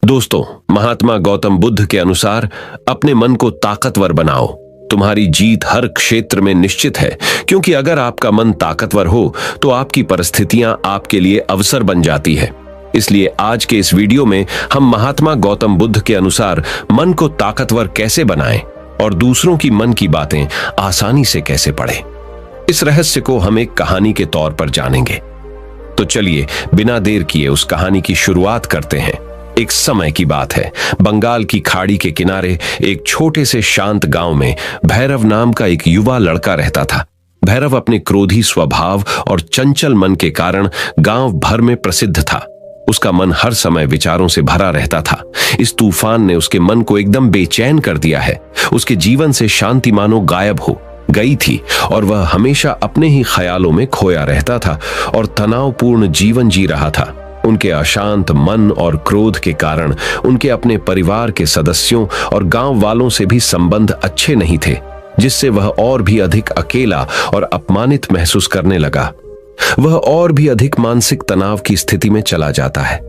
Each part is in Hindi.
दोस्तों, महात्मा गौतम बुद्ध के अनुसार अपने मन को ताकतवर बनाओ। तुम्हारी जीत हर क्षेत्र में निश्चित है, क्योंकि अगर आपका मन ताकतवर हो तो आपकी परिस्थितियां आपके लिए अवसर बन जाती है। इसलिए आज के इस वीडियो में हम महात्मा गौतम बुद्ध के अनुसार मन को ताकतवर कैसे बनाएं और दूसरों की मन की बातें आसानी से कैसे पढ़ें, इस रहस्य को हम एक कहानी के तौर पर जानेंगे। तो चलिए बिना देर किए उस कहानी की शुरुआत करते हैं। एक समय की बात है, बंगाल की खाड़ी के किनारे एक छोटे से शांत गांव में भैरव नाम का एक युवा लड़का रहता था। भैरव अपने क्रोधी स्वभाव और चंचल मन के कारण गांव भर में प्रसिद्ध था। उसका मन हर समय विचारों से भरा रहता था। इस तूफान ने उसके मन को एकदम बेचैन कर दिया है। उसके जीवन से शांति मानो गायब हो गई थी और वह हमेशा अपने ही ख्यालों में खोया रहता था और तनावपूर्ण जीवन जी रहा था। उनके अशांत मन और क्रोध के कारण उनके अपने परिवार के सदस्यों और गांव वालों से भी संबंध अच्छे नहीं थे, जिससे वह और भी अधिक अकेला और अपमानित महसूस करने लगा। वह और भी अधिक मानसिक तनाव की स्थिति में चला जाता है।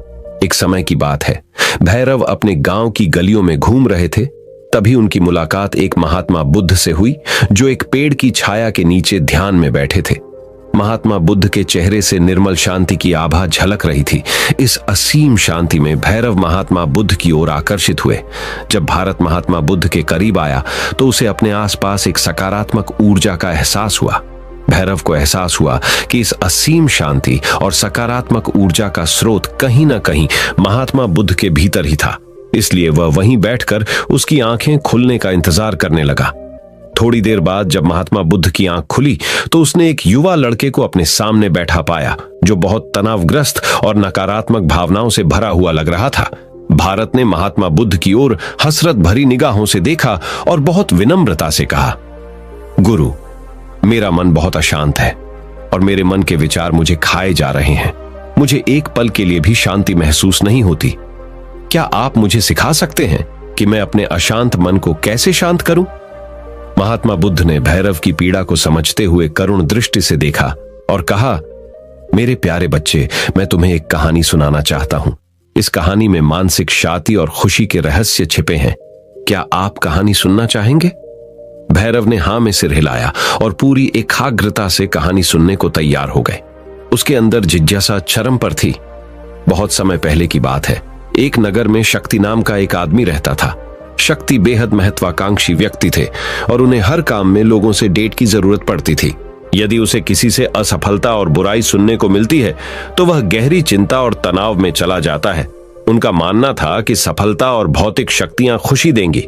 एक समय की बात है, भैरव अपने गांव की गलियों में घूम रहे थे। तभी उनकी मुलाकात एक महात्मा बुद्ध से हुई, जो एक पेड़ की छाया के नीचे ध्यान में बैठे थे। महात्मा बुद्ध के चेहरे से निर्मल शांति की आभा झलक रही थी। इस असीम शांति में भैरव महात्मा बुद्ध की ओर आकर्षित हुए। जब भारत महात्मा बुद्ध के करीब आया तो उसे अपने आसपास एक सकारात्मक ऊर्जा का एहसास हुआ। भैरव को एहसास हुआ कि इस असीम शांति और सकारात्मक ऊर्जा का स्रोत कहीं ना कहीं महात्मा बुद्ध के भीतर ही था। इसलिए वह वहीं बैठकर उसकी आंखें खुलने का इंतजार करने लगा। थोड़ी देर बाद जब महात्मा बुद्ध की आंख खुली तो उसने एक युवा लड़के को अपने सामने बैठा पाया, जो बहुत तनावग्रस्त और नकारात्मक भावनाओं से भरा हुआ लग रहा था। भारत ने महात्मा बुद्ध की ओर हसरत भरी निगाहों से देखा और बहुत विनम्रता से कहा, गुरु, मेरा मन बहुत अशांत है और मेरे मन के विचार मुझे खाए जा रहे हैं। मुझे एक पल के लिए भी शांति महसूस नहीं होती। क्या आप मुझे सिखा सकते हैं कि मैं अपने अशांत मन को कैसे शांत करूं? महात्मा बुद्ध ने भैरव की पीड़ा को समझते हुए करुण दृष्टि से देखा और कहा, मेरे प्यारे बच्चे, मैं तुम्हें एक कहानी सुनाना चाहता हूं। इस कहानी में मानसिक शांति और खुशी के रहस्य छिपे हैं। क्या आप कहानी सुनना चाहेंगे? भैरव ने हां में सिर हिलाया और पूरी एकाग्रता से कहानी सुनने को तैयार हो गए। उसके अंदर जिज्ञासा चरम पर थी। बहुत समय पहले की बात है, एक नगर में शक्ति नाम का एक आदमी रहता था। शक्ति बेहद महत्वाकांक्षी व्यक्ति थे और उन्हें हर काम में लोगों से डेट की जरूरत पड़ती थी। यदि उसे किसी से असफलता और बुराई सुनने को मिलती है तो वह गहरी चिंता और तनाव में चला जाता है। उनका मानना था कि सफलता और भौतिक शक्तियां खुशी देंगी,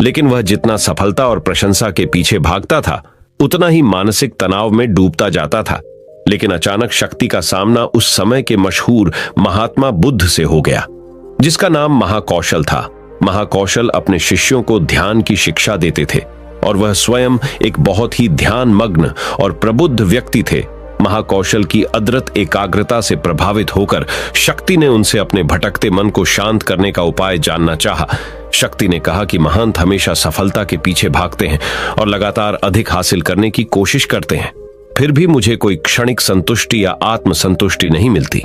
लेकिन वह जितना सफलता और प्रशंसा के पीछे भागता था उतना ही मानसिक तनाव में डूबता जाता था। लेकिन अचानक शक्ति का सामना उस समय के मशहूर महात्मा बुद्ध से हो गया, जिसका नाम महाकौशल था। महाकौशल अपने शिष्यों को ध्यान की शिक्षा देते थे और वह स्वयं एक बहुत ही ध्यान मग्न और प्रबुद्ध व्यक्ति थे। महाकौशल की अद्भुत एकाग्रता से प्रभावित होकर शक्ति ने उनसे अपने भटकते मन को शांत करने का उपाय जानना चाहा। शक्ति ने कहा कि महंत हमेशा सफलता के पीछे भागते हैं और लगातार अधिक हासिल करने की कोशिश करते हैं, फिर भी मुझे कोई क्षणिक संतुष्टि या आत्मसंतुष्टि नहीं मिलती।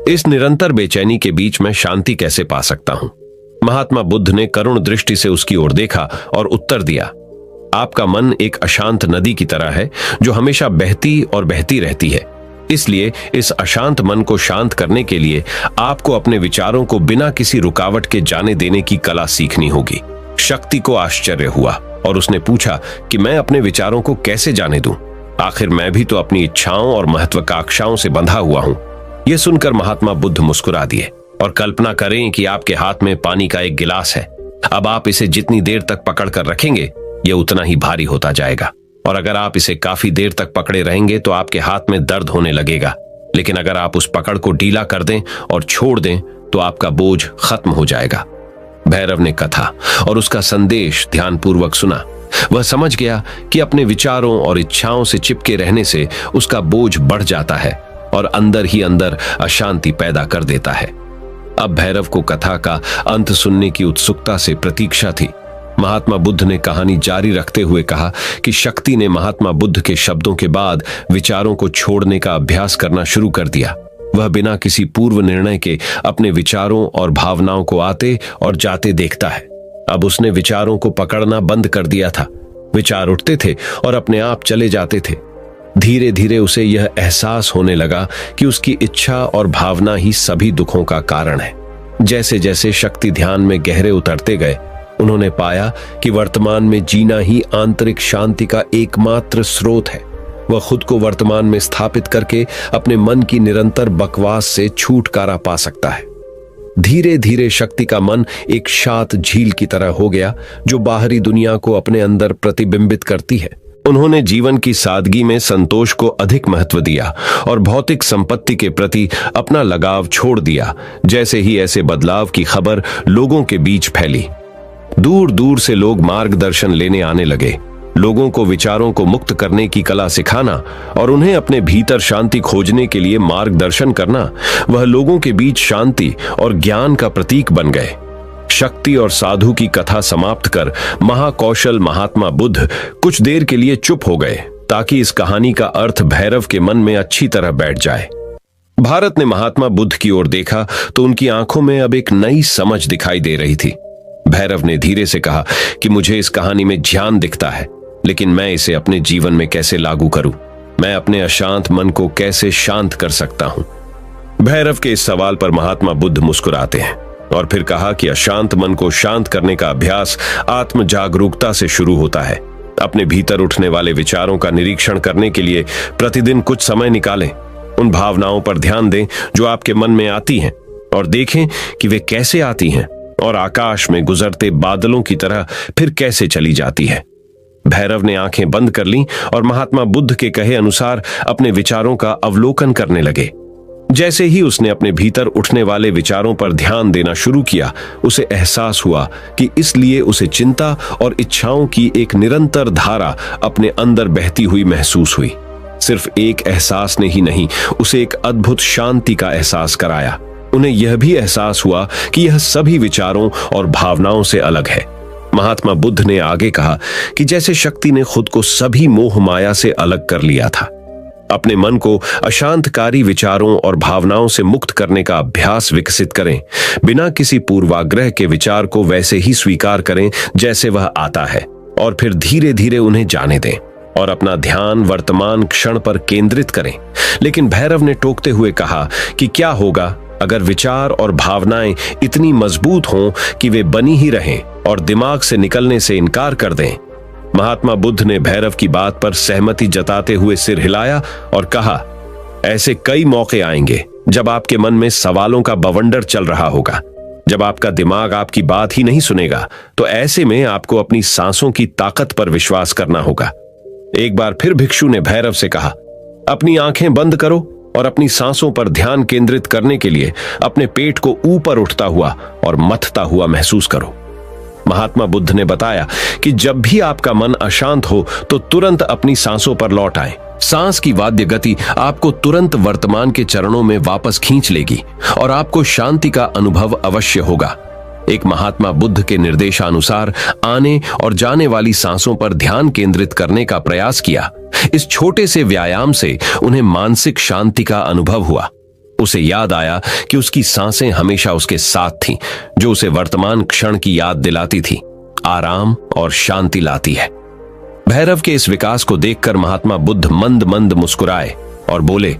इस निरंतर बेचैनी के बीच मैं शांति कैसे पा सकता हूं? महात्मा बुद्ध ने करुण दृष्टि से उसकी ओर देखा और उत्तर दिया, आपका मन एक अशांत नदी की तरह है जो हमेशा बहती और बहती रहती है। इसलिए इस अशांत मन को शांत करने के लिए आपको अपने विचारों को बिना किसी रुकावट के जाने देने की कला सीखनी होगी। शक्ति को आश्चर्य हुआ और उसने पूछा कि मैं अपने विचारों को कैसे जाने दूं? आखिर मैं भी तो अपनी इच्छाओं और महत्वाकांक्षाओं से बंधा हुआ हूं। यह सुनकर महात्मा बुद्ध मुस्कुरा दिए और कल्पना करें कि आपके हाथ में पानी का एक गिलास है। अब आप इसे जितनी देर तक पकड़ कर रखेंगे यह उतना ही भारी होता जाएगा, और अगर आप इसे काफी देर तक पकड़े रहेंगे तो आपके हाथ में दर्द होने लगेगा। लेकिन अगर आप उस पकड़ को ढीला कर दें और छोड़ दें तो आपका बोझ खत्म हो जाएगा। भैरव ने कथा और उसका संदेश ध्यानपूर्वक सुना। वह समझ गया कि अपने विचारों और इच्छाओं से चिपके रहने से उसका बोझ बढ़ जाता है और अंदर ही अंदर अशांति पैदा कर देता है। अब भैरव को कथा का अंत सुनने की उत्सुकता से प्रतीक्षा थी। महात्मा बुद्ध ने कहानी जारी रखते हुए कहा कि शक्ति ने महात्मा बुद्ध के शब्दों के बाद विचारों को छोड़ने का अभ्यास करना शुरू कर दिया। वह बिना किसी पूर्व निर्णय के अपने विचारों और भावनाओं को आते और जाते देखता है। अब उसने विचारों को पकड़ना बंद कर दिया था। विचार उठते थे और अपने आप चले जाते थे। धीरे धीरे उसे यह एहसास होने लगा कि उसकी इच्छा और भावना ही सभी दुखों का कारण है। जैसे जैसे शक्ति ध्यान में गहरे उतरते गए, उन्होंने पाया कि वर्तमान में जीना ही आंतरिक शांति का एकमात्र स्रोत है। वह खुद को वर्तमान में स्थापित करके अपने मन की निरंतर बकवास से छुटकारा पा सकता है। धीरे धीरे शक्ति का मन एक शांत झील की तरह हो गया, जो बाहरी दुनिया को अपने अंदर प्रतिबिंबित करती है। उन्होंने जीवन की सादगी में संतोष को अधिक महत्व दिया और भौतिक संपत्ति के प्रति अपना लगाव छोड़ दिया। जैसे ही ऐसे बदलाव की खबर लोगों के बीच फैली, दूर दूर से लोग मार्गदर्शन लेने आने लगे। लोगों को विचारों को मुक्त करने की कला सिखाना और उन्हें अपने भीतर शांति खोजने के लिए मार्गदर्शन करना, वह लोगों के बीच शांति और ज्ञान का प्रतीक बन गए। शक्ति और साधु की कथा समाप्त कर महाकौशल महात्मा बुद्ध कुछ देर के लिए चुप हो गए, ताकि इस कहानी का अर्थ भैरव के मन में अच्छी तरह बैठ जाए। भारत ने महात्मा बुद्ध की ओर देखा तो उनकी आंखों में अब एक नई समझ दिखाई दे रही थी। भैरव ने धीरे से कहा कि मुझे इस कहानी में ज्ञान दिखता है, लेकिन मैं इसे अपने जीवन में कैसे लागू करूं? मैं अपने अशांत मन को कैसे शांत कर सकता हूं? भैरव के इस सवाल पर महात्मा बुद्ध मुस्कुराते हैं और फिर कहा कि अशांत मन को शांत करने का अभ्यास आत्म जागरूकता से शुरू होता है। अपने भीतर उठने वाले विचारों का निरीक्षण करने के लिए प्रतिदिन कुछ समय निकालें। उन भावनाओं पर ध्यान दें जो आपके मन में आती हैं और देखें कि वे कैसे आती हैं और आकाश में गुजरते बादलों की तरह फिर कैसे चली जाती है। भैरव ने आंखें बंद कर लीं और महात्मा बुद्ध के कहे अनुसार अपने विचारों का अवलोकन करने लगे। जैसे ही उसने अपने भीतर उठने वाले विचारों पर ध्यान देना शुरू किया, उसे एहसास हुआ कि इसलिए उसे चिंता और इच्छाओं की एक निरंतर धारा अपने अंदर बहती हुई महसूस हुई। सिर्फ एक एहसास ने ही नहीं, उसे एक अद्भुत शांति का एहसास कराया। उन्हें यह भी एहसास हुआ कि यह सभी विचारों और भावनाओं से अलग है। महात्मा बुद्ध ने आगे कहा कि जैसे शक्ति ने खुद को सभी मोह माया से अलग कर लिया था, अपने मन को अशांतकारी विचारों और भावनाओं से मुक्त करने का अभ्यास विकसित करें। बिना किसी पूर्वाग्रह के विचार को वैसे ही स्वीकार करें जैसे वह आता है, और फिर धीरे धीरे उन्हें जाने दें और अपना ध्यान वर्तमान क्षण पर केंद्रित करें। लेकिन भैरव ने टोकते हुए कहा कि क्या होगा अगर विचार और भावनाएं इतनी मजबूत हों कि वे बनी ही रहें और दिमाग से निकलने से इनकार कर दें? महात्मा बुद्ध ने भैरव की बात पर सहमति जताते हुए सिर हिलाया और कहा, ऐसे कई मौके आएंगे जब आपके मन में सवालों का बवंडर चल रहा होगा। जब आपका दिमाग आपकी बात ही नहीं सुनेगा, तो ऐसे में आपको अपनी सांसों की ताकत पर विश्वास करना होगा। एक बार फिर भिक्षु ने भैरव से कहा, अपनी आंखें बंद करो और अपनी सांसों पर ध्यान केंद्रित करने के लिए अपने पेट को ऊपर उठता हुआ और मथता हुआ महसूस करो। महात्मा बुद्ध ने बताया कि जब भी आपका मन अशांत हो तो तुरंत अपनी सांसों पर लौट आए। सांस की वाद्य गति आपको तुरंत वर्तमान के चरणों में वापस खींच लेगी और आपको शांति का अनुभव अवश्य होगा। एक महात्मा बुद्ध के निर्देशानुसार आने और जाने वाली सांसों पर ध्यान केंद्रित करने का प्रयास किया। इस छोटे से व्यायाम से उन्हें मानसिक शांति का अनुभव हुआ। उसे याद आया कि उसकी सांसें हमेशा उसके साथ थीं, जो उसे वर्तमान क्षण की याद दिलाती थी, आराम और शांति लाती है। भैरव के इस विकास को देखकर महात्मा बुद्ध मंद मंद मुस्कुराए और बोले,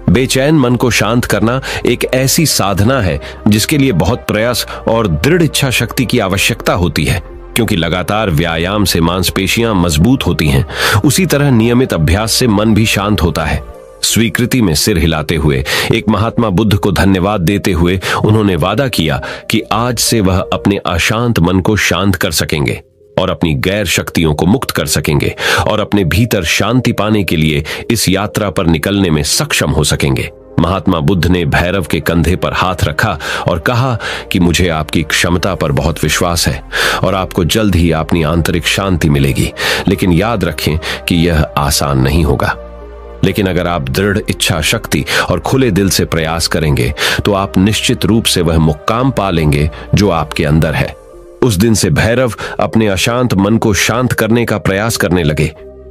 बेचैन मन को शांत करना एक ऐसी साधना है जिसके लिए बहुत प्रयास और दृढ़ इच्छा शक्ति की आवश्यकता होती है। क्योंकि लगातार व्यायाम से मांसपेशियां मजबूत होती हैं, उसी तरह नियमित अभ्यास से मन भी शांत होता है। स्वीकृति में सिर हिलाते हुए, एक महात्मा बुद्ध को धन्यवाद देते हुए उन्होंने वादा किया कि आज से वह अपने अशांत मन को शांत कर सकेंगे और अपनी गैर शक्तियों को मुक्त कर सकेंगे और अपने भीतर शांति पाने के लिए इस यात्रा पर निकलने में सक्षम हो सकेंगे। महात्मा बुद्ध ने भैरव के कंधे पर हाथ रखा और कहा कि मुझे आपकी क्षमता पर बहुत विश्वास है और आपको जल्द ही अपनी आंतरिक शांति मिलेगी। लेकिन याद रखें कि यह आसान नहीं होगा। लेकिन अगर आप दृढ़ इच्छा शक्ति और खुले दिल से प्रयास करेंगे तो आप निश्चित रूप से वह मुक्काम पा लेंगे जो आपके अंदर है। उस दिन से भैरव अपने अशांत मन को शांत करने का प्रयास करने लगे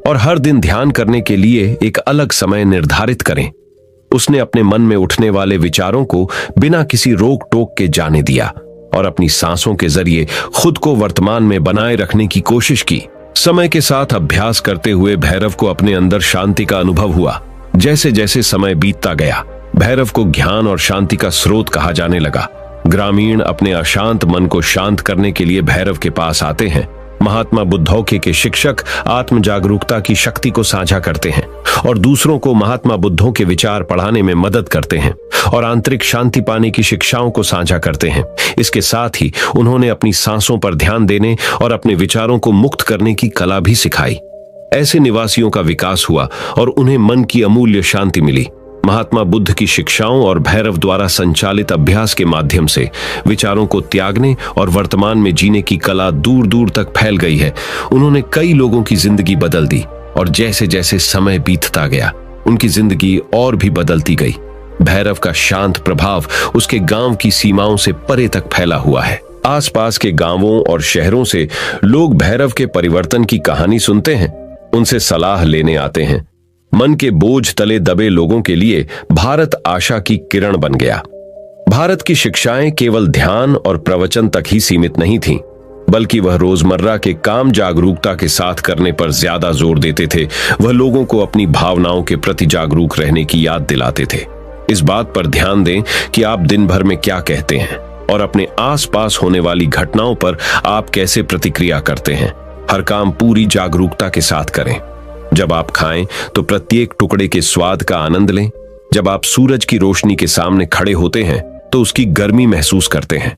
और हर दिन ध्यान करने के लिए एक अलग समय निर्धारित करें। उसने अपने मन में उठने वाले विचारों को बिना किसी रोक टोक के जाने दिया और अपनी सांसों के जरिए खुद को वर्तमान में बनाए रखने की कोशिश की। समय के साथ अभ्यास करते हुए भैरव को अपने अंदर शांति का अनुभव हुआ। जैसे जैसे समय बीतता गया, भैरव को ज्ञान और शांति का स्रोत कहा जाने लगा। ग्रामीण अपने अशांत मन को शांत करने के लिए भैरव के पास आते हैं। महात्मा बुद्धौके के शिक्षक आत्म जागरूकता की शक्ति को साझा करते हैं और दूसरों को महात्मा बुद्धों के विचार पढ़ाने में मदद करते हैं और आंतरिक शांति पाने की शिक्षाओं को साझा करते हैं। इसके साथ ही उन्होंने अपनी सांसों पर ध्यान देने और अपने विचारों को मुक्त करने की कला भी सिखाई। ऐसे निवासियों का विकास हुआ और उन्हें मन की अमूल्य शांति मिली। महात्मा बुद्ध की शिक्षाओं और भैरव द्वारा संचालित अभ्यास के माध्यम से विचारों को त्यागने और वर्तमान में जीने की कला दूर दूर तक फैल गई है। उन्होंने कई लोगों की जिंदगी बदल दी और जैसे जैसे समय बीतता गया, उनकी जिंदगी और भी बदलती गई। भैरव का शांत प्रभाव उसके गांव की सीमाओं से परे तक फैला हुआ है। आसपास के गांवों और शहरों से लोग भैरव के परिवर्तन की कहानी सुनते हैं, उनसे सलाह लेने आते हैं। मन के बोझ तले दबे लोगों के लिए भारत आशा की किरण बन गया। भारत की शिक्षाएं केवल ध्यान और प्रवचन तक ही सीमित नहीं थीं, बल्कि वह रोजमर्रा के काम जागरूकता के साथ करने पर ज्यादा जोर देते थे। वह लोगों को अपनी भावनाओं के प्रति जागरूक रहने की याद दिलाते थे। इस बात पर ध्यान दें कि आप दिन भर में क्या कहते हैं और अपने आसपास होने वाली घटनाओं पर आप कैसे प्रतिक्रिया करते हैं। हर काम पूरी जागरूकता के साथ करें। जब आप खाएं तो प्रत्येक टुकड़े के स्वाद का आनंद लें। जब आप सूरज की रोशनी के सामने खड़े होते हैं तो उसकी गर्मी महसूस करते हैं।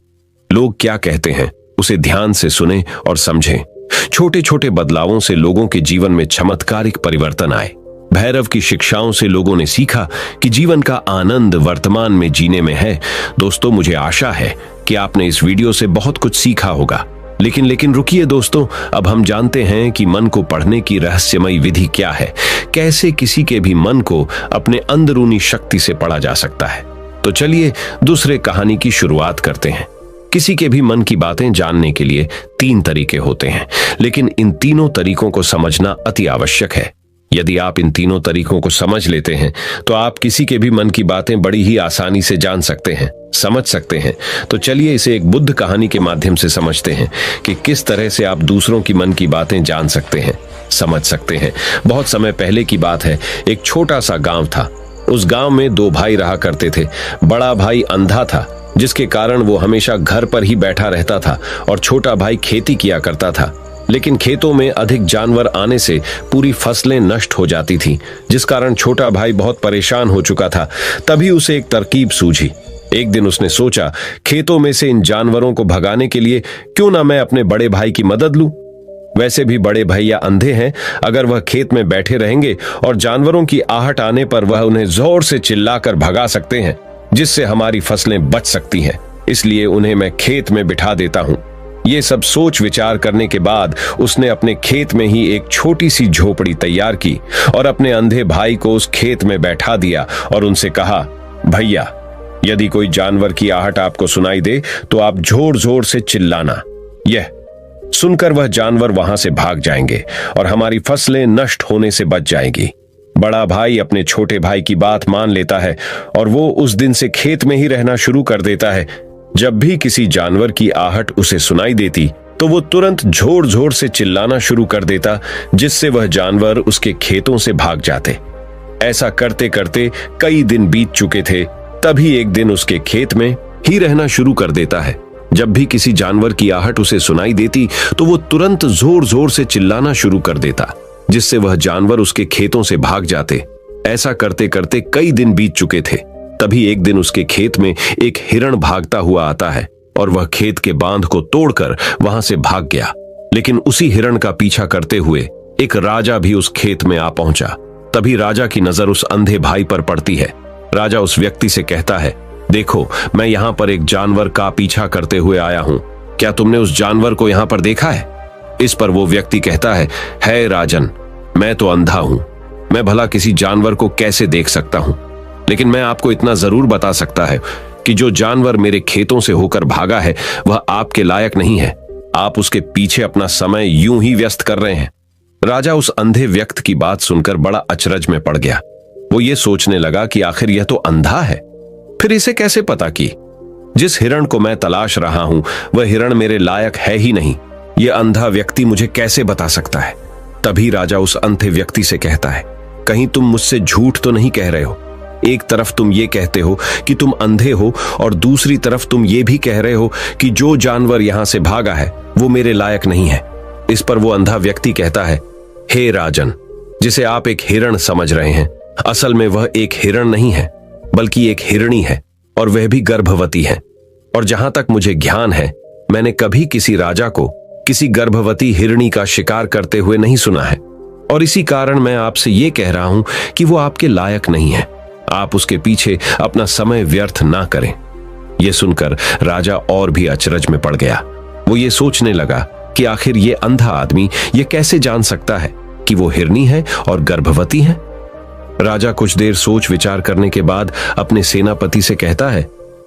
लोग क्या कहते हैं उसे ध्यान से सुनें और समझें। छोटे छोटे बदलावों से लोगों के जीवन में चमत्कारिक परिवर्तन आए। भैरव की शिक्षाओं से लोगों ने सीखा कि जीवन का आनंद वर्तमान में जीने में है। दोस्तों, मुझे आशा है कि आपने इस वीडियो से बहुत कुछ सीखा होगा। लेकिन रुकिए दोस्तों, अब हम जानते हैं कि मन को पढ़ने की रहस्यमयी विधि क्या है। कैसे किसी के भी मन को अपने अंदरूनी शक्ति से पढ़ा जा सकता है। तो चलिए दूसरे कहानी की शुरुआत करते हैं। किसी के भी मन की बातें जानने के लिए 3 तरीके होते हैं, लेकिन इन तीनों तरीकों को समझना अति आवश्यक है। यदि आप इन तीनों तरीकों को समझ लेते हैं तो आप किसी के भी मन की बातें बड़ी ही आसानी से जान सकते हैं, समझ सकते हैं। तो चलिए इसे एक बुद्ध कहानी के माध्यम से समझते हैं कि किस तरह से आप दूसरों की मन की बातें जान सकते हैं, समझ सकते हैं। बहुत समय पहले की बात है। एक छोटा सा गांव था। उस गांव में 2 भाई रहा करते थे। बड़ा भाई अंधा था, जिसके कारण वो हमेशा घर पर ही बैठा रहता था और छोटा भाई खेती किया करता था। लेकिन खेतों में अधिक जानवर आने से पूरी फसलें नष्ट हो जाती थीं, जिस कारण छोटा भाई बहुत परेशान हो चुका था। तभी उसे एक तरकीब सूझी। एक दिन उसने सोचा, खेतों में से इन जानवरों को भगाने के लिए क्यों ना मैं अपने बड़े भाई की मदद लूं। वैसे भी बड़े भैया अंधे हैं। अगर वह खेत में बैठे रहेंगे और जानवरों की आहट आने पर वह उन्हें जोर से चिल्लाकर भगा सकते हैं, जिससे हमारी फसलें बच सकती हैं। इसलिए उन्हें मैं खेत में बिठा देता हूं। ये सब सोच विचार करने के बाद उसने अपने खेत में ही एक छोटी सी झोपड़ी तैयार की और अपने अंधे भाई को उस खेत में बैठा दिया और उनसे कहा, भैया, यदि कोई जानवर की आहट आपको सुनाई दे तो आप जोर जोर से चिल्लाना। यह सुनकर वह जानवर वहां से भाग जाएंगे और हमारी फसलें नष्ट होने से बच जाएंगी। बड़ा भाई अपने छोटे भाई की बात मान लेता है और वो उस दिन से खेत में ही रहना शुरू कर देता है। जब भी किसी जानवर की आहट उसे सुनाई देती तो वो तुरंत जोर जोर से चिल्लाना शुरू कर देता, जिससे वह जानवर उसके खेतों से भाग जाते। ऐसा करते करते कई दिन बीत चुके थे। तभी एक दिन उसके खेत में ही रहना शुरू कर देता है। जब भी किसी जानवर की आहट उसे सुनाई देती तो वो तुरंत जोर जोर से चिल्लाना शुरू कर देता, जिससे वह जानवर उसके खेतों से भाग जाते। ऐसा करते करते कई दिन बीत चुके थे। तभी एक दिन उसके खेत में एक हिरण भागता हुआ आता है और वह खेत के बांध को तोड़कर वहां से भाग गया। लेकिन उसी हिरण का पीछा करते हुए एक राजा भी उस खेत में आ पहुंचा। तभी राजा की नजर उस अंधे भाई पर पड़ती है। राजा उस व्यक्ति से कहता है, देखो, मैं यहाँ पर एक जानवर का पीछा करते हुए आया हूँ। क्या तुमने उस जानवर को यहाँ पर देखा है? इस पर वो व्यक्ति कहता है राजन, मैं तो अंधा हूं। मैं भला किसी जानवर को कैसे देख सकता हूं? लेकिन मैं आपको इतना जरूर बता सकता है कि जो जानवर मेरे खेतों से होकर भागा है वह आपके लायक नहीं है। आप उसके पीछे अपना समय यूं ही व्यस्त कर रहे हैं। राजा उस अंधे व्यक्ति की बात सुनकर बड़ा अचरज में पड़ गया। वो ये सोचने लगा कि आखिर यह तो अंधा है, फिर इसे कैसे पता कि जिस हिरण को मैं तलाश रहा हूं वह हिरण मेरे लायक है ही नहीं। यह अंधा व्यक्ति मुझे कैसे बता सकता है। तभी राजा उस अंधे व्यक्ति से कहता है, कहीं तुम मुझसे झूठ तो नहीं कह रहे हो। एक तरफ तुम ये कहते हो कि तुम अंधे हो और दूसरी तरफ तुम ये भी कह रहे हो कि जो जानवर यहां से भागा है वो मेरे लायक नहीं है। इस पर वो अंधा व्यक्ति कहता है, हे राजन, जिसे आप एक हिरण समझ रहे हैं, असल में वह एक हिरण नहीं है बल्कि एक हिरणी है, और वह भी गर्भवती है। और जहां तक मुझे ज्ञान है, मैंने कभी किसी राजा को किसी गर्भवती हिरणी का शिकार करते हुए नहीं सुना है, और इसी कारण मैं आपसे ये कह रहा हूं कि वो आपके लायक नहीं है। आप उसके पीछे अपना समय व्यर्थ ना करें। यह सुनकर राजा और भी अचरज में पड़ गया। वो ये सोचने लगा कि आखिर ये अंधा आदमी ये कैसे जान सकता है कि वो हिरणी है और गर्भवती है। राजा कुछ देर सोच विचार करने के बाद अपने सेनापति से कहता है,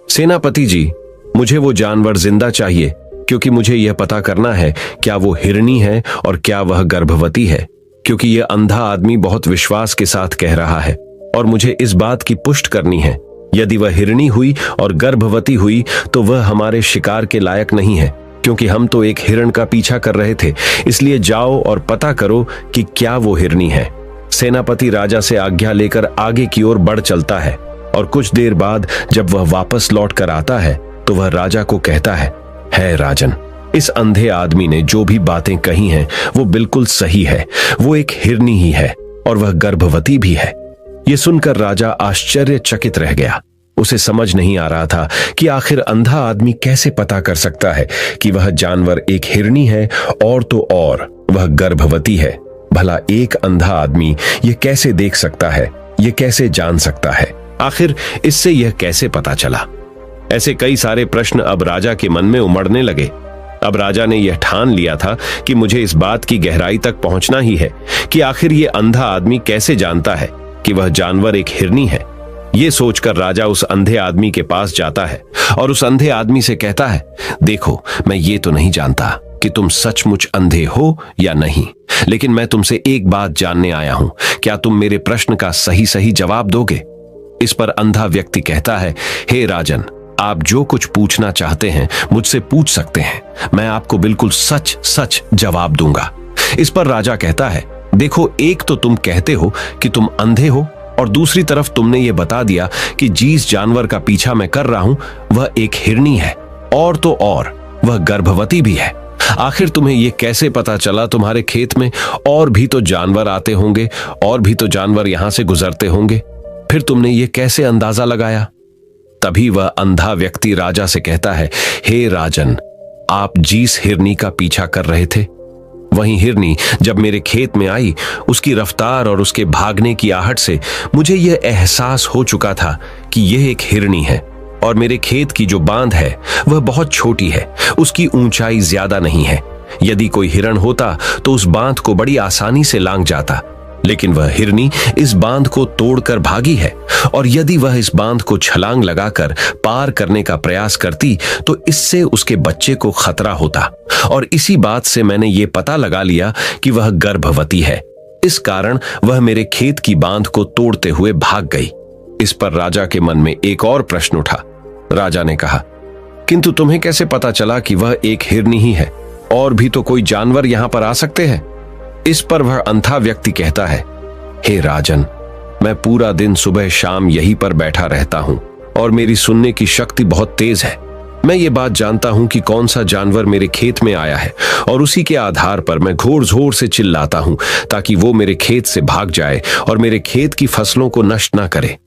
सेनापति जी, मुझे वो जानवर जिंदा चाहिए, क्योंकि मुझे यह पता करना है क्या वो हिरणी है और क्या वह गर्भवती है, क्योंकि यह अंधा आदमी बहुत विश्वास के साथ कह रहा है और मुझे इस बात की पुष्टि करनी है। यदि वह हिरणी हुई और गर्भवती हुई तो वह हमारे शिकार के लायक नहीं है, क्योंकि हम तो एक हिरण का पीछा कर रहे थे। इसलिए जाओ और पता करो कि क्या वो हिरणी है। सेनापति राजा से आज्ञा लेकर आगे की ओर बढ़ चलता है, और कुछ देर बाद जब वह वापस लौट कर आता है तो वह राजा को कहता है राजन, इस अंधे आदमी ने जो भी बातें कही हैं वो बिल्कुल सही है। वो एक हिरनी ही है और वह गर्भवती भी है। ये सुनकर राजा आश्चर्यचकित रह गया। उसे समझ नहीं आ रहा था कि आखिर अंधा आदमी कैसे पता कर सकता है कि वह जानवर एक हिरनी है और तो और वह गर्भवती है। भला एक अंधा आदमी ये कैसे देख सकता है, ये कैसे जान सकता है, आखिर इससे यह कैसे पता चला। ऐसे कई सारे प्रश्न अब राजा के मन में उमड़ने लगे। अब राजा ने यह ठान लिया था कि मुझे इस बात की गहराई तक पहुंचना ही है कि आखिर ये अंधा आदमी कैसे जानता है कि वह जानवर एक हिरनी है। ये सोचकर राजा उस अंधे आदमी के पास जाता है और उस अंधे आदमी से कहता है, देखो, मैं ये तो नहीं जानता कि तुम सचमुच अंधे हो या नहीं, लेकिन मैं तुमसे एक बात जानने आया हूं। क्या तुम मेरे प्रश्न का सही सही जवाब दोगे? इस पर अंधा व्यक्ति कहता है, हे राजन, आप जो कुछ पूछना चाहते हैं मुझसे पूछ सकते हैं। मैं आपको बिल्कुल सच सच जवाब दूंगा। इस पर राजा कहता है, देखो, एक तो तुम कहते हो कि तुम अंधे हो और दूसरी तरफ तुमने ये बता दिया कि जिस जानवर का पीछा मैं कर रहा हूं वह एक हिरनी है और तो और वह गर्भवती भी है। आखिर तुम्हें यह कैसे पता चला? तुम्हारे खेत में और भी तो जानवर आते होंगे और भी तो जानवर यहां से गुजरते होंगे, फिर तुमने ये कैसे अंदाजा लगाया? तभी वह अंधा व्यक्ति राजा से कहता है, हे राजन, आप जिस हिरनी का पीछा कर रहे थे वही हिरनी जब मेरे खेत में आई, उसकी रफ्तार और उसके भागने की आहट से मुझे यह एहसास हो चुका था कि यह एक हिरनी है। और मेरे खेत की जो बांध है वह बहुत छोटी है, उसकी ऊंचाई ज्यादा नहीं है। यदि कोई हिरण होता तो उस बांध को बड़ी आसानी से लांघ जाता, लेकिन वह हिरनी इस बांध को तोड़कर भागी है, और यदि वह इस बांध को छलांग लगाकर पार करने का प्रयास करती तो इससे उसके बच्चे को खतरा होता। और इसी बात से मैंने ये पता लगा लिया कि वह गर्भवती है। इस कारण वह मेरे खेत की बांध को तोड़ते हुए भाग गई। इस पर राजा के मन में एक और प्रश्न उठा। राजा ने कहा, किंतु तुम्हें कैसे पता चला कि वह एक हिरनी ही है? और भी तो कोई जानवर यहां पर आ सकते हैं। इस पर वह अंधा व्यक्ति कहता है, हे राजन, मैं पूरा दिन सुबह शाम यहीं पर बैठा रहता हूं और मेरी सुनने की शक्ति बहुत तेज है। मैं ये बात जानता हूं कि कौन सा जानवर मेरे खेत में आया है, और उसी के आधार पर मैं घोर जोर से चिल्लाता हूं ताकि वो मेरे खेत से भाग जाए और मेरे खेत की फसलों को नष्ट ना करे।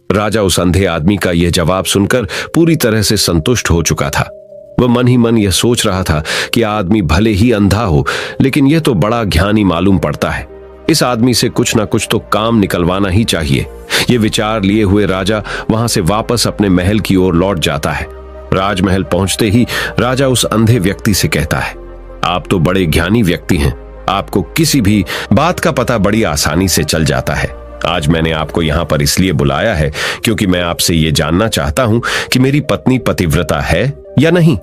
राजा उस अंधे आदमी का यह जवाब सुनकर पूरी तरह से संतुष्ट हो चुका था। वह मन ही मन यह सोच रहा था कि आदमी भले ही अंधा हो, लेकिन यह तो बड़ा ज्ञानी मालूम पड़ता है। इस आदमी से कुछ ना कुछ तो काम निकलवाना ही चाहिए। ये विचार लिए हुए राजा वहां से वापस अपने महल की ओर लौट जाता है। राजमहल पहुंचते ही राजा उस अंधे व्यक्ति से कहता है, आप तो बड़े ज्ञानी व्यक्ति हैं, आपको किसी भी बात का पता बड़ी आसानी से चल जाता है। आज मैंने आपको यहाँ पर इसलिए बुलाया है क्योंकि मैं आपसे ये जानना चाहता हूँ कि मेरी पत्नी पतिव्रता है या नहीं।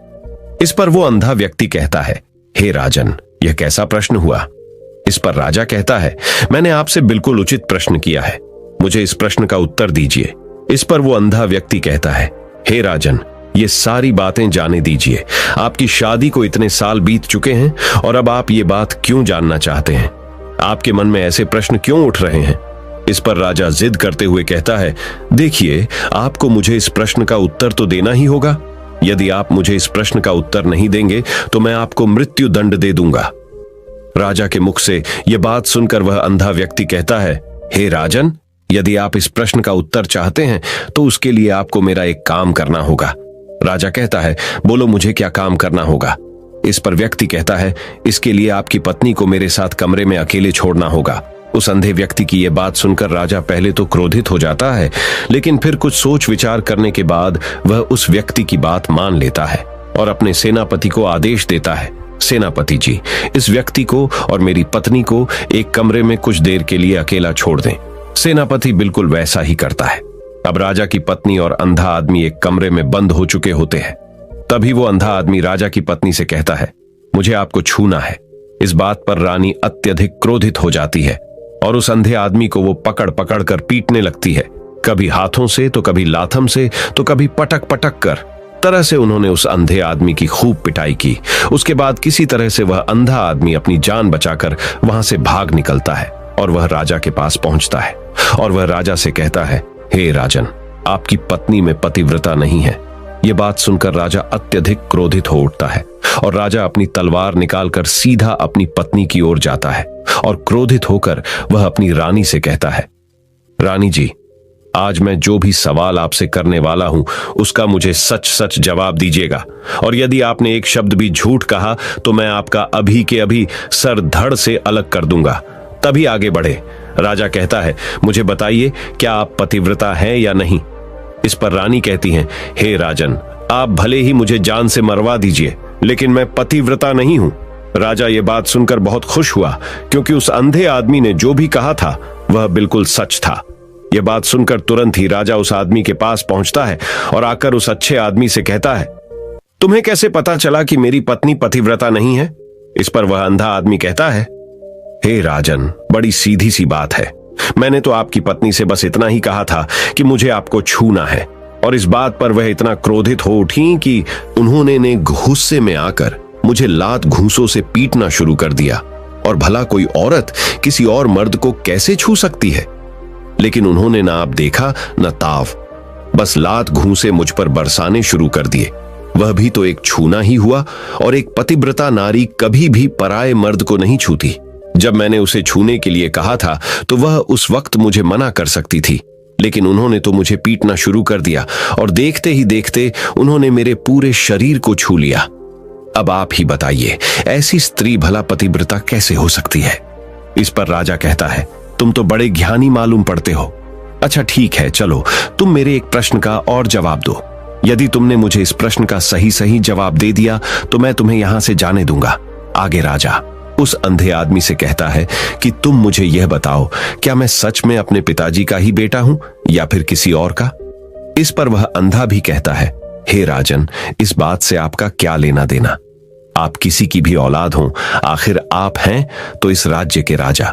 इस पर वो अंधा व्यक्ति कहता है, हे राजन, यह कैसा प्रश्न हुआ? इस पर राजा कहता है, मैंने आपसे बिल्कुल उचित प्रश्न किया है। मुझे इस प्रश्न का उत्तर दीजिए। इस पर वो अंधा व्यक्ति कहता है, हे राजन, ये सारी बातें जाने दीजिए। आपकी शादी को इतने साल बीत चुके हैं और अब आप ये बात क्यों जानना चाहते हैं? आपके मन में ऐसे प्रश्न क्यों उठ रहे हैं? इस पर राजा जिद करते हुए कहता है, देखिए, आपको मुझे इस प्रश्न का उत्तर तो देना ही होगा। यदि आप मुझे इस प्रश्न का उत्तर नहीं देंगे तो मैं आपको मृत्यु दंड दे दूंगा। राजा के मुख से यह बात सुनकर वह अंधा व्यक्ति कहता है, हे राजन, यदि आप इस प्रश्न का उत्तर चाहते हैं तो उसके लिए आपको मेरा एक काम करना होगा। राजा कहता है, बोलो, मुझे क्या काम करना होगा? इस पर व्यक्ति कहता है, इसके लिए आपकी पत्नी को मेरे साथ कमरे में अकेले छोड़ना होगा। उस अंधे व्यक्ति की यह बात सुनकर राजा पहले तो क्रोधित हो जाता है, लेकिन फिर कुछ सोच विचार करने के बाद वह उस व्यक्ति की बात मान लेता है और अपने सेनापति को आदेश देता है, सेनापति जी, इस व्यक्ति को और मेरी पत्नी को एक कमरे में कुछ देर के लिए अकेला छोड़ दें। सेनापति बिल्कुल वैसा ही करता है। अब राजा की पत्नी और अंधा आदमी एक कमरे में बंद हो चुके होते हैं। तभी वो अंधा आदमी राजा की पत्नी से कहता है, मुझे आपको छूना है। इस बात पर रानी अत्यधिक क्रोधित हो जाती है और उस अंधे आदमी को वो पकड़ पकड़ कर पीटने लगती है, कभी हाथों से तो कभी लाथम से तो कभी पटक पटक कर। तरह से उन्होंने उस अंधे आदमी की खूब पिटाई की। उसके बाद किसी तरह से वह अंधा आदमी अपनी जान बचाकर वहां से भाग निकलता है और वह राजा के पास पहुंचता है और वह राजा से कहता है, हे राजन, आपकी पत्नी में पतिव्रता नहीं है। यह बात सुनकर राजा अत्यधिक क्रोधित हो उठता है और राजा अपनी तलवार निकालकर सीधा अपनी पत्नी की ओर जाता है और क्रोधित होकर वह अपनी रानी से कहता है, रानी जी, आज मैं जो भी सवाल आपसे करने वाला हूं उसका मुझे सच सच जवाब दीजिएगा, और यदि आपने एक शब्द भी झूठ कहा तो मैं आपका अभी के अभी सर धड़ से अलग कर दूंगा, तभी आगे बढ़े। राजा कहता है, मुझे बताइए, क्या आप पतिव्रता हैं या नहीं? इस पर रानी कहती हैं, हे राजन, आप भले ही मुझे जान से मरवा दीजिए, लेकिन मैं पतिव्रता नहीं हूं। राजा ये बात सुनकर बहुत खुश हुआ, क्योंकि उस अंधे आदमी ने जो भी कहा था वह बिल्कुल सच था। यह बात सुनकर तुरंत ही राजा उस आदमी के पास पहुंचता है और आकर उस अच्छे आदमी से कहता है, तुम्हें कैसे पता चला कि मेरी पत्नी पतिव्रता नहीं है? इस पर वह अंधा आदमी कहता है, हे राजन, बड़ी सीधी सी बात है। मैंने तो आपकी पत्नी से बस इतना ही कहा था कि मुझे आपको छूना है, और इस बात पर वह इतना क्रोधित हो उठी कि उन्होंने गुस्से में आकर मुझे लात घूंसों से पीटना शुरू कर दिया। और भला कोई औरत किसी और मर्द को कैसे छू सकती है? लेकिन उन्होंने ना आप देखा न ताव, बस लात घूंसे मुझ पर बरसाने शुरू कर दिए। वह भी तो एक छूना ही हुआ, और एक पतिव्रता नारी कभी भी पराये मर्द को नहीं छूती। जब मैंने उसे छूने के लिए कहा था तो वह उस वक्त मुझे मना कर सकती थी, लेकिन उन्होंने तो मुझे पीटना शुरू कर दिया और देखते ही देखते उन्होंने मेरे पूरे शरीर को छू लिया। अब आप ही बताइए, ऐसी स्त्री भला पतिव्रता कैसे हो सकती है? इस पर राजा कहता है, तुम तो बड़े ज्ञानी मालूम पड़ते हो। अच्छा ठीक है, चलो तुम मेरे एक प्रश्न का और जवाब दो। यदि तुमने मुझे इस प्रश्न का सही सही जवाब दे दिया तो मैं तुम्हें यहां से जाने दूंगा। आगे राजा उस अंधे आदमी से कहता है कि तुम मुझे यह बताओ, क्या मैं सच में अपने पिताजी का ही बेटा हूं या फिर किसी और का? इस पर वह अंधा भी कहता है, हे राजन, इस बात से आपका क्या लेना देना? आप किसी की भी औलाद हों, आखिर आप हैं तो इस राज्य के राजा,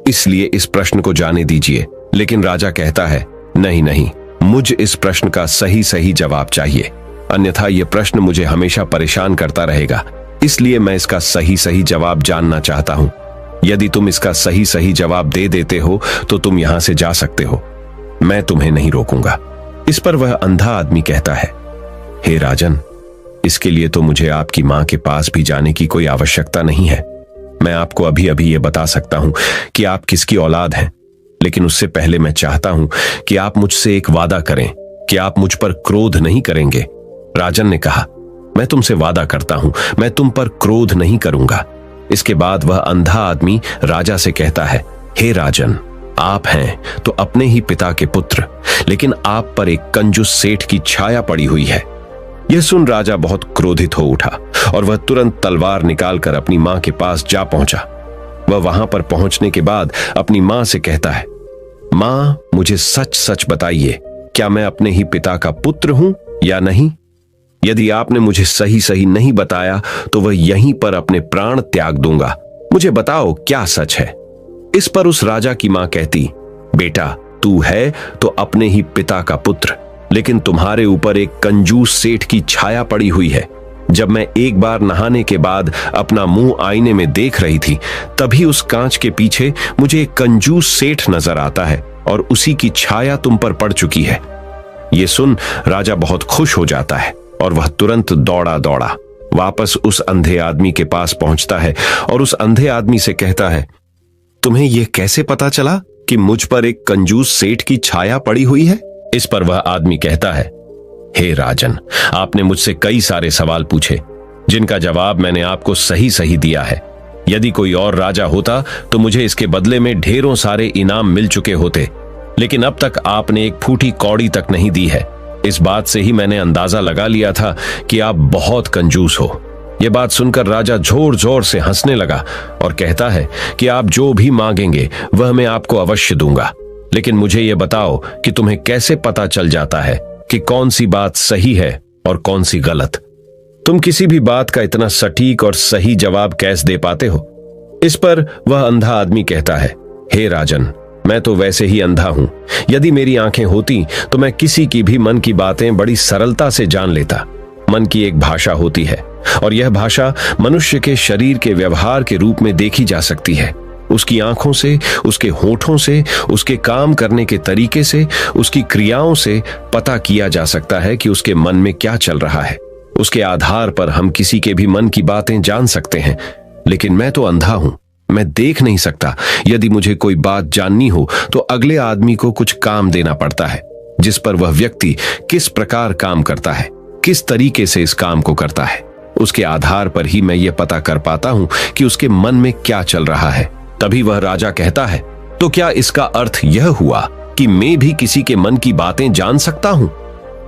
इसलिए इस प्रश्न को जाने दीजिए। लेकिन राजा कहता है, नहीं नहीं, मुझ इस प्रश्न का सही सही जवाब चाहिए, अन्यथा यह प्रश्न मुझे हमेशा परेशान करता रहेगा, इसलिए मैं इसका सही सही जवाब जानना चाहता हूं। यदि तुम इसका सही सही जवाब दे देते हो तो तुम यहां से जा सकते हो, मैं तुम्हें नहीं रोकूंगा। इस पर वह अंधा आदमी कहता है, हे राजन, इसके लिए तो मुझे आपकी मां के पास भी जाने की कोई आवश्यकता नहीं है। मैं आपको अभी अभी ये बता सकता हूं कि आप किसकी औलाद हैं, लेकिन उससे पहले मैं चाहता हूं कि आप मुझसे एक वादा करें कि आप मुझ पर क्रोध नहीं करेंगे। राजन ने कहा, मैं तुमसे वादा करता हूं, मैं तुम पर क्रोध नहीं करूंगा। इसके बाद वह अंधा आदमी राजा से कहता है, हे राजन, आप हैं तो अपने ही पिता के पुत्र, लेकिन आप पर एक कंजूस सेठ की छाया पड़ी हुई है। यह सुन राजा बहुत क्रोधित हो उठा और वह तुरंत तलवार निकालकर अपनी मां के पास जा पहुंचा। वह वहां पर पहुंचने के बाद अपनी मां से कहता है, मां, मुझे सच सच बताइए, क्या मैं अपने ही पिता का पुत्र हूं या नहीं? यदि आपने मुझे सही सही नहीं बताया तो वह यहीं पर अपने प्राण त्याग दूंगा। मुझे बताओ क्या सच है? इस पर उस राजा की मां कहती, बेटा, तू है तो अपने ही पिता का पुत्र, लेकिन तुम्हारे ऊपर एक कंजूस सेठ की छाया पड़ी हुई है। जब मैं एक बार नहाने के बाद अपना मुंह आईने में देख रही थी, तभी उस कांच के पीछे मुझे एक कंजूस सेठ नजर आता है और उसी की छाया तुम पर पड़ चुकी है। ये सुन राजा बहुत खुश हो जाता है और वह तुरंत दौड़ा दौड़ा वापस उस अंधे आदमी के पास पहुंचता है और उस अंधे आदमी से कहता है, तुम्हें यह कैसे पता चला कि मुझ पर एक कंजूस सेठ की छाया पड़ी हुई है? इस पर वह आदमी कहता है, हे राजन, आपने मुझसे कई सारे सवाल पूछे जिनका जवाब मैंने आपको सही सही दिया है। यदि कोई और राजा होता तो मुझे इसके बदले में ढेरों सारे इनाम मिल चुके होते, लेकिन अब तक आपने एक फूटी कौड़ी तक नहीं दी है। इस बात से ही मैंने अंदाजा लगा लिया था कि आप बहुत कंजूस हो। यह बात सुनकर राजा जोर जोर से हंसने लगा और कहता है कि आप जो भी मांगेंगे वह मैं आपको अवश्य दूंगा, लेकिन मुझे यह बताओ कि तुम्हें कैसे पता चल जाता है कि कौन सी बात सही है और कौन सी गलत? तुम किसी भी बात का इतना सटीक और सही जवाब कैसे दे पाते हो? इस पर वह अंधा आदमी कहता है, हे राजन, मैं तो वैसे ही अंधा हूं। यदि मेरी आंखें होती तो मैं किसी की भी मन की बातें बड़ी सरलता से जान लेता। मन की एक भाषा होती है और यह भाषा मनुष्य के शरीर के व्यवहार के रूप में देखी जा सकती है। उसकी आंखों से, उसके होठों से, उसके काम करने के तरीके से, उसकी क्रियाओं से पता किया जा सकता है कि उसके मन में क्या चल रहा है। उसके आधार पर हम किसी के भी मन की बातें जान सकते हैं, लेकिन मैं तो अंधा हूं, मैं देख नहीं सकता। यदि मुझे कोई बात जाननी हो तो अगले आदमी को कुछ काम देना पड़ता है, जिस पर वह व्यक्ति किस प्रकार काम करता है, किस तरीके से इस काम को करता है, उसके आधार पर ही मैं यह पता कर पाता हूं कि उसके मन में क्या चल रहा है। तभी वह राजा कहता है, तो क्या इसका अर्थ यह हुआ कि मैं भी किसी के मन की बातें जान सकता हूं?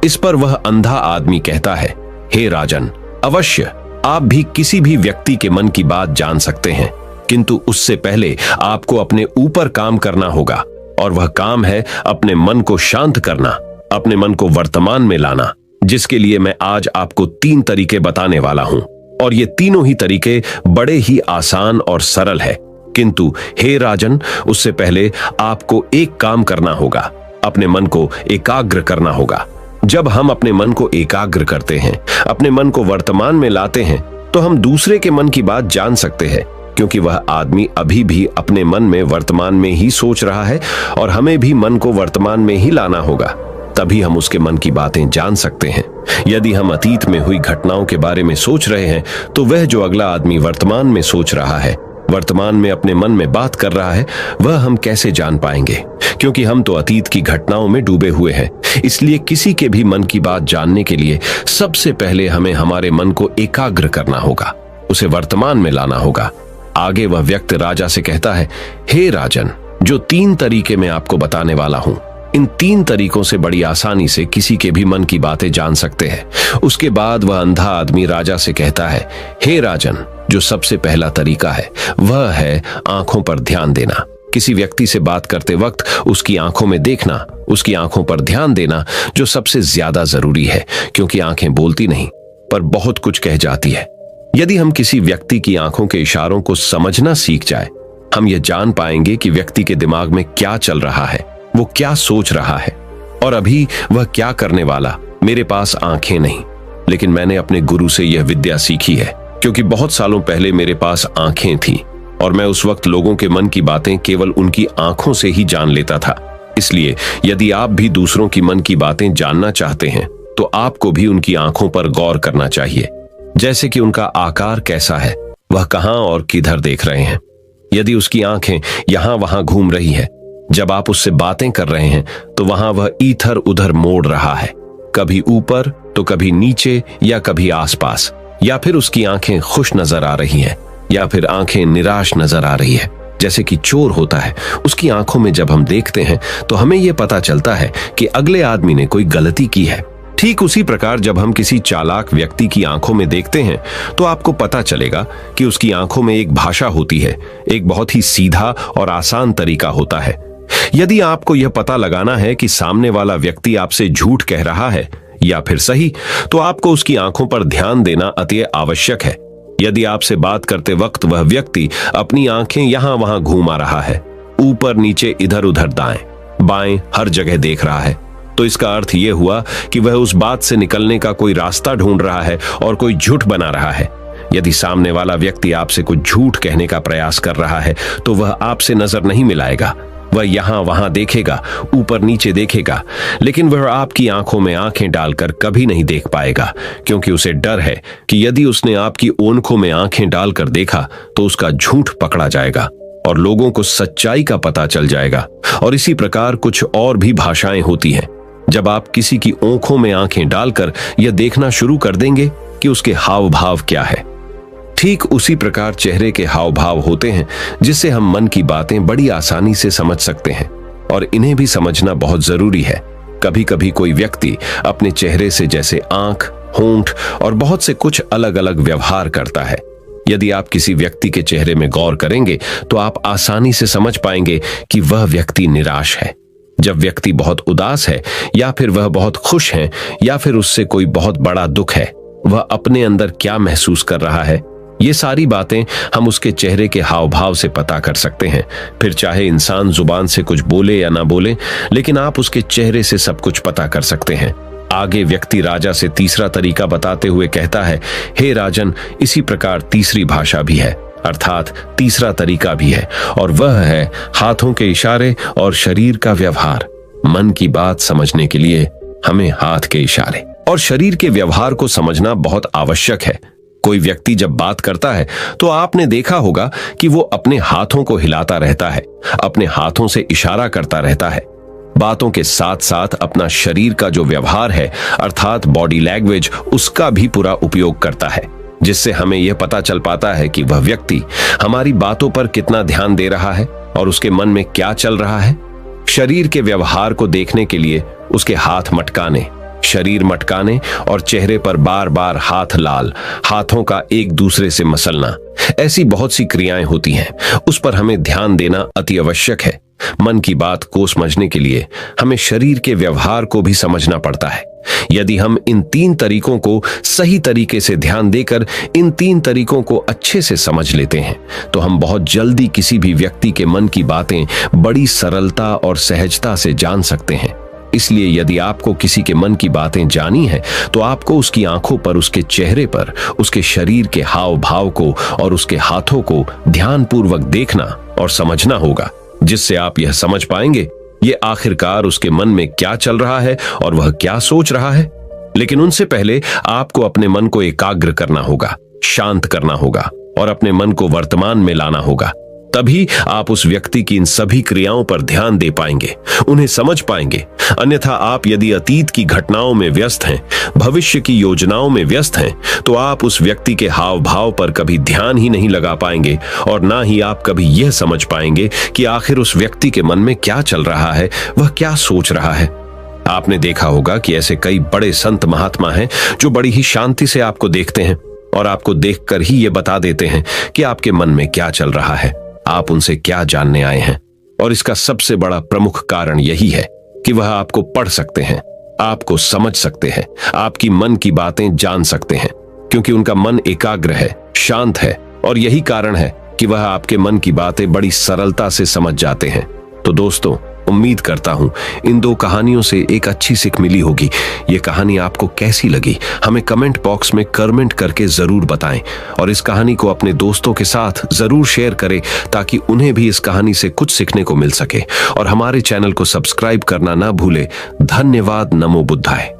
इस पर वह अंधा आदमी कहता है, हे राजन, अवश्य आप भी किसी भी व्यक्ति के मन की बात जान सकते हैं, किंतु उससे पहले आपको अपने ऊपर काम करना होगा, और वह काम है अपने मन को शांत करना, अपने मन को वर्तमान में लाना, जिसके लिए मैं आज आपको 3 तरीके बताने वाला हूं। और ये तीनों ही तरीके बड़े ही आसान और सरल है, किंतु हे राजन, उससे पहले आपको एक काम करना होगा, अपने मन को एकाग्र करना होगा। जब हम अपने मन को एकाग्र करते हैं, अपने मन को वर्तमान में लाते हैं, तो हम दूसरे के मन की बात जान सकते हैं, क्योंकि वह आदमी अभी भी अपने मन में वर्तमान में ही सोच रहा है और हमें भी मन को वर्तमान में ही लाना होगा, तभी हम उसके मन की बातें जान सकते हैं। यदि हम अतीत में हुई घटनाओं के बारे में सोच रहे हैं, तो वह जो अगला आदमी वर्तमान में सोच रहा है, वर्तमान में अपने मन में बात कर रहा है, वह हम कैसे जान पाएंगे? क्योंकि हम तो अतीत की घटनाओं में डूबे हुए हैं। इसलिए किसी के भी मन की बात जानने के लिए सबसे पहले हमें हमारे मन को एकाग्र करना होगा, उसे वर्तमान में लाना होगा। आगे वह व्यक्ति राजा से कहता है, हे राजन, जो 3 तरीके मैं आपको बताने वाला हूं, इन 3 तरीकों से बड़ी आसानी से किसी के भी मन की बातें जान सकते हैं। उसके बाद वह अंधा आदमी राजा से कहता है, हे राजन, जो सबसे पहला तरीका है वह है आंखों पर ध्यान देना। किसी व्यक्ति से बात करते वक्त उसकी आंखों में देखना, उसकी आंखों पर ध्यान देना, जो सबसे ज्यादा जरूरी है, क्योंकि आंखें बोलती नहीं पर बहुत कुछ कह जाती है। यदि हम किसी व्यक्ति की आंखों के इशारों को समझना सीख जाए, हम यह जान पाएंगे कि व्यक्ति के दिमाग में क्या चल रहा है, वो क्या सोच रहा है और अभी वह क्या करने वाला। मेरे पास आंखें नहीं, लेकिन मैंने अपने गुरु से यह विद्या सीखी है, क्योंकि बहुत सालों पहले मेरे पास आंखें थीं और मैं उस वक्त लोगों के मन की बातें केवल उनकी आंखों से ही जान लेता था। इसलिए यदि आप भी दूसरों की मन की बातें जानना चाहते हैं, तो आपको भी उनकी आंखों पर गौर करना चाहिए, जैसे कि उनका आकार कैसा है, वह कहां और किधर देख रहे हैं। यदि उसकी आंखें यहां वहां घूम रही है, जब आप उससे बातें कर रहे हैं, तो वहां वह इधर उधर मोड़ रहा है, कभी ऊपर तो कभी नीचे या कभी आसपास, या फिर उसकी आंखें खुश नजर आ रही हैं या फिर आंखें निराश नजर आ रही है, जैसे कि चोर होता है। उसकी आंखों में जब हम देखते हैं तो हमें यह पता चलता है कि अगले आदमी ने कोई गलती की है। ठीक उसी प्रकार जब हम किसी चालाक व्यक्ति की आंखों में देखते हैं, तो आपको पता चलेगा कि उसकी आंखों में एक भाषा होती है, एक बहुत ही सीधा और आसान तरीका होता है। यदि आपको यह पता लगाना है कि सामने वाला व्यक्ति आपसे झूठ कह रहा है या फिर सही, तो आपको उसकी आंखों पर ध्यान देना अति आवश्यक है। यदि आपसे बात करते वक्त वह व्यक्ति अपनी आंखें यहां वहां घुमा रहा है, ऊपर नीचे इधर उधर दाएं, बाएं, हर जगह देख रहा है। तो इसका अर्थ यह हुआ कि वह उस बात से निकलने का कोई रास्ता ढूंढ रहा है और कोई झूठ बना रहा है। यदि सामने वाला व्यक्ति आपसे कुछ झूठ कहने का प्रयास कर रहा है तो वह आपसे नजर नहीं मिलाएगा। वह यहां वहां देखेगा, ऊपर नीचे देखेगा, लेकिन वह आपकी आंखों में आंखें डालकर कभी नहीं देख पाएगा, क्योंकि उसे डर है कि यदि उसने आपकी ओंखों में आंखें डालकर देखा तो उसका झूठ पकड़ा जाएगा और लोगों को सच्चाई का पता चल जाएगा। और इसी प्रकार कुछ और भी भाषाएं होती हैं। जब आप किसी की आंखों में आंखें डालकर यह देखना शुरू कर देंगे कि उसके हाव भाव क्या है, ठीक उसी प्रकार चेहरे के हाव भाव होते हैं जिससे हम मन की बातें बड़ी आसानी से समझ सकते हैं। और इन्हें भी समझना बहुत जरूरी है। कभी कभी कोई व्यक्ति अपने चेहरे से जैसे आंख, होंठ और बहुत से कुछ अलग अलग व्यवहार करता है। यदि आप किसी व्यक्ति के चेहरे में गौर करेंगे तो आप आसानी से समझ पाएंगे कि वह व्यक्ति निराश है। जब व्यक्ति बहुत उदास है या फिर वह बहुत खुश है या फिर उससे कोई बहुत बड़ा दुख है, वह अपने अंदर क्या महसूस कर रहा है, ये सारी बातें हम उसके चेहरे के हाव भाव से पता कर सकते हैं। फिर चाहे इंसान जुबान से कुछ बोले या ना बोले, लेकिन आप उसके चेहरे से सब कुछ पता कर सकते हैं। आगे व्यक्ति राजा से तीसरा तरीका बताते हुए कहता है, हे राजन, इसी प्रकार तीसरी भाषा भी है, अर्थात तीसरा तरीका भी है, और वह है हाथों के इशारे और शरीर का व्यवहार। मन की बात समझने के लिए हमें हाथ के इशारे और शरीर के व्यवहार को समझना बहुत आवश्यक है। कोई व्यक्ति जब बात करता है तो आपने देखा होगा कि वो अपने हाथों को हिलाता रहता है, अपने हाथों से इशारा करता रहता है। बातों के साथ साथ अपना शरीर का जो व्यवहार है, अर्थात बॉडी लैंग्वेज, उसका भी पूरा उपयोग करता है, जिससे हमें यह पता चल पाता है कि वह व्यक्ति हमारी बातों पर कितना ध्यान दे रहा है और उसके मन में क्या चल रहा है। शरीर के व्यवहार को देखने के लिए उसके हाथ मटकाने, शरीर मटकाने और चेहरे पर बार बार हाथ लाल, हाथों का एक दूसरे से मसलना, ऐसी बहुत सी क्रियाएं होती हैं। उस पर हमें ध्यान देना अति आवश्यक है। मन की बात को समझने के लिए हमें शरीर के व्यवहार को भी समझना पड़ता है। यदि हम इन तीन तरीकों को सही तरीके से ध्यान देकर इन तीन तरीकों को अच्छे से समझ लेते हैं तो हम बहुत जल्दी किसी भी व्यक्ति के मन की बातें बड़ी सरलता और सहजता से जान सकते हैं। इसलिए यदि आपको किसी के मन की बातें जानी है तो आपको उसकी आंखों पर, उसके चेहरे पर, उसके शरीर के हाव भाव को और उसके हाथों को ध्यानपूर्वक देखना और समझना होगा, जिससे आप यह समझ पाएंगे ये आखिरकार उसके मन में क्या चल रहा है और वह क्या सोच रहा है। लेकिन उनसे पहले आपको अपने मन को एकाग्र करना होगा, शांत करना होगा और अपने मन को वर्तमान में लाना होगा। तभी आप उस व्यक्ति की इन सभी क्रियाओं पर ध्यान दे पाएंगे, उन्हें समझ पाएंगे। अन्यथा आप यदि अतीत की घटनाओं में व्यस्त हैं, भविष्य की योजनाओं में व्यस्त हैं, तो आप उस व्यक्ति के हाव भाव पर कभी ध्यान ही नहीं लगा पाएंगे और ना ही आप कभी यह समझ पाएंगे कि आखिर उस व्यक्ति के मन में क्या चल रहा है, वह क्या सोच रहा है। आपने देखा होगा कि ऐसे कई बड़े संत महात्मा हैं जो बड़ी ही शांति से आपको देखते हैं और आपको देखकर ही ये बता देते हैं कि आपके मन में क्या चल रहा है, आप उनसे क्या जानने आए हैं। और इसका सबसे बड़ा प्रमुख कारण यही है कि वह आपको पढ़ सकते हैं, आपको समझ सकते हैं, आपकी मन की बातें जान सकते हैं, क्योंकि उनका मन एकाग्र है, शांत है, और यही कारण है कि वह आपके मन की बातें बड़ी सरलता से समझ जाते हैं। तो दोस्तों, उम्मीद करता हूं इन दो कहानियों से एक अच्छी सीख मिली होगी। ये कहानी आपको कैसी लगी हमें कमेंट बॉक्स में कमेंट करके जरूर बताएं और इस कहानी को अपने दोस्तों के साथ जरूर शेयर करें ताकि उन्हें भी इस कहानी से कुछ सीखने को मिल सके। और हमारे चैनल को सब्सक्राइब करना ना भूले। धन्यवाद। नमो बुद्धाय।